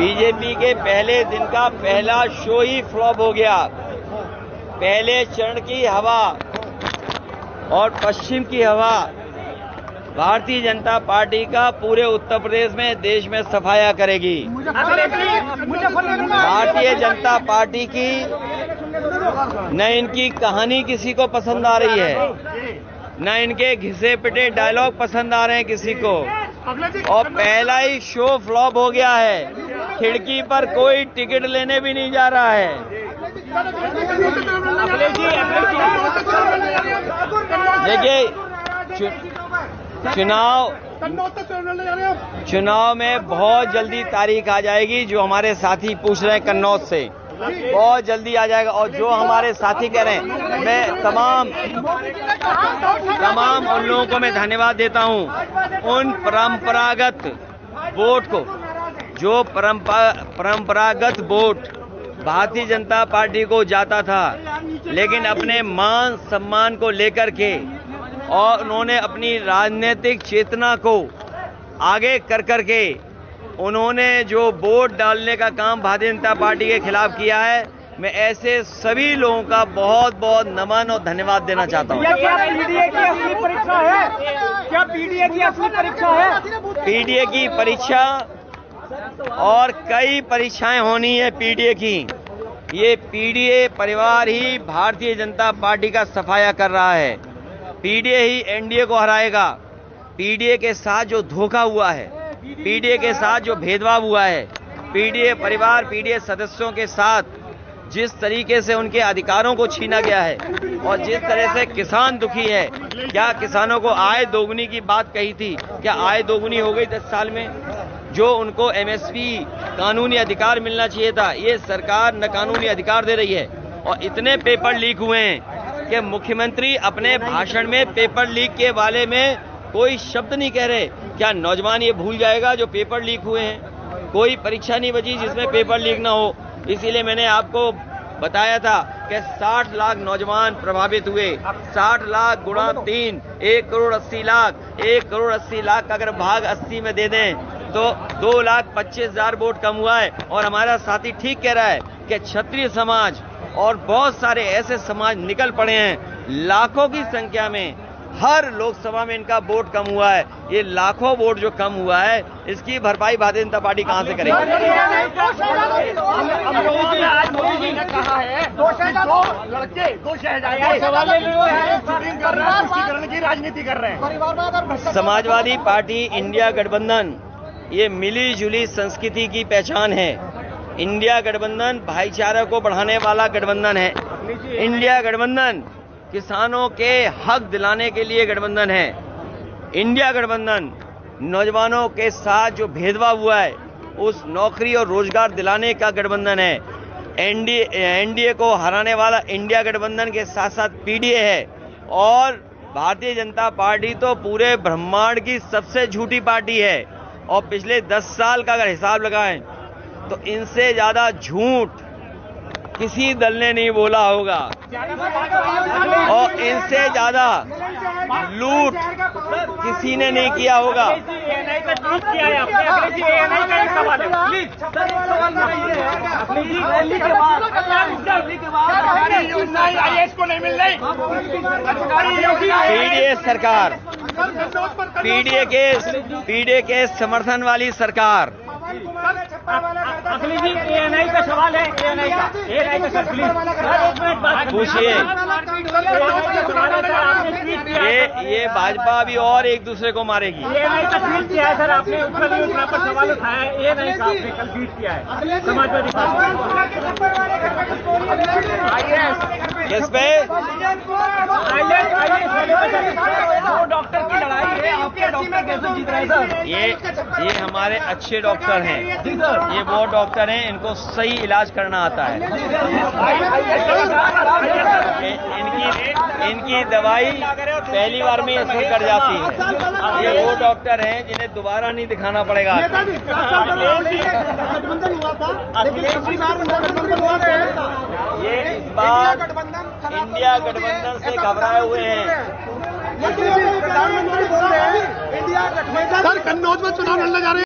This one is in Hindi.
बीजेपी के पहले दिन का पहला शो ही फ्लॉप हो गया। पहले चरण की हवा और पश्चिम की हवा भारतीय जनता पार्टी का पूरे उत्तर प्रदेश में, देश में सफाया करेगी। भारतीय जनता पार्टी की न इनकी कहानी किसी को पसंद आ रही है, न इनके घिसे पिटे डायलॉग पसंद आ रहे हैं किसी को, और पहला ही शो फ्लॉप हो गया है। खिड़की पर कोई टिकट लेने भी नहीं जा रहा है। देखिए, चुनाव में बहुत जल्दी तारीख आ जाएगी। जो हमारे साथी पूछ रहे हैं कन्नौज से, बहुत जल्दी आ जाएगा। और जो हमारे साथी कह रहे हैं, मैं तमाम उन लोगों को मैं धन्यवाद देता हूं। उन परंपरागत वोट को, जो परंपरागत वोट भारतीय जनता पार्टी को जाता था, लेकिन अपने मान सम्मान को लेकर के और उन्होंने अपनी राजनीतिक चेतना को आगे कर करके उन्होंने जो वोट डालने का काम भारतीय जनता पार्टी के खिलाफ किया है, मैं ऐसे सभी लोगों का बहुत बहुत नमन और धन्यवाद देना चाहता हूं। क्या पीडीए की असली परीक्षा है? क्या पीडीए की असली परीक्षा है? पीडीए की परीक्षा और कई परीक्षाएं होनी है पीडीए की। ये पीडीए परिवार ही भारतीय जनता पार्टी का सफाया कर रहा है। पीडीए ही एनडीए को हराएगा। पीडीए के साथ जो धोखा हुआ है, पीडीए के साथ जो भेदभाव हुआ है, पीडीए परिवार, पीडीए सदस्यों के साथ जिस तरीके से उनके अधिकारों को छीना गया है और जिस तरह से किसान दुखी है। क्या किसानों को आय दोगुनी की बात कही थी? क्या आय दोगुनी हो गई 10 साल में? जो उनको एमएसपी कानूनी अधिकार मिलना चाहिए था, ये सरकार न कानूनी अधिकार दे रही है। और इतने पेपर लीक हुए हैं कि मुख्यमंत्री अपने भाषण में पेपर लीक के बारे में कोई शब्द नहीं कह रहे। क्या नौजवान ये भूल जाएगा जो पेपर लीक हुए हैं? कोई परीक्षा नहीं बची जिसमें पेपर लीक ना हो। इसीलिए मैंने आपको बताया था कि 60 लाख नौजवान प्रभावित हुए। 60 लाख गुणा 3, 1 करोड़ 80 लाख। 1 करोड़ 80 लाख का अगर भाग 80 में दे दें तो 2,25,000 वोट कम हुआ है। और हमारा साथी ठीक कह रहा है कि क्षत्रिय समाज और बहुत सारे ऐसे समाज निकल पड़े हैं। लाखों की संख्या में हर लोकसभा में इनका वोट कम हुआ है। ये लाखों वोट जो कम हुआ है, इसकी भरपाई भारतीय जनता पार्टी कहां से करेगी? राजनीति कर रहे हैं। समाजवादी पार्टी इंडिया गठबंधन ये मिली जुली संस्कृति की पहचान है। इंडिया गठबंधन भाईचारा को बढ़ाने वाला गठबंधन है। इंडिया गठबंधन किसानों के हक दिलाने के लिए गठबंधन है। इंडिया गठबंधन नौजवानों के साथ जो भेदभाव हुआ है, उस नौकरी और रोजगार दिलाने का गठबंधन है। एनडीए को हराने वाला इंडिया गठबंधन के साथ साथ पीडीए है। और भारतीय जनता पार्टी तो पूरे ब्रह्मांड की सबसे झूठी पार्टी है। और पिछले 10 साल का अगर हिसाब लगाएं तो इनसे ज्यादा झूठ किसी दल ने नहीं बोला होगा, और इनसे ज्यादा लूट किसी ने नहीं किया होगा। पीडीए सरकार, पीडीए के समर्थन वाली सरकार। अखिलेश जी, एएनआई का सवाल है। एएनआई का सर प्लीज पूछिए। ये भाजपा भी और एक दूसरे को मारेगी। एएनआई का ट्वीट किया है सर आपने, ऊपर योजना पर सवाल उठाया है। एएनआई का आपने कल ट्वीट किया है समाजवादी पार्टी। किस पे? डॉक्टर की लड़ाई है, आपके डॉक्टर कैसे जीत रहे हैं सर? ये हमारे अच्छे डॉक्टर हैं। ये वो डॉक्टर हैं, इनको सही इलाज करना आता है। इनकी दवाई पहली बार में असर कर जाती है। ये वो डॉक्टर हैं जिन्हें दोबारा नहीं दिखाना पड़ेगा। ये इस बार इंडिया गठबंधन से घबराए हुए हैं। प्रधानमंत्री बोल रहे हैं इंडिया गठबंधन। सर कन्नौज में चुनाव लड़ने जा रहे हैं।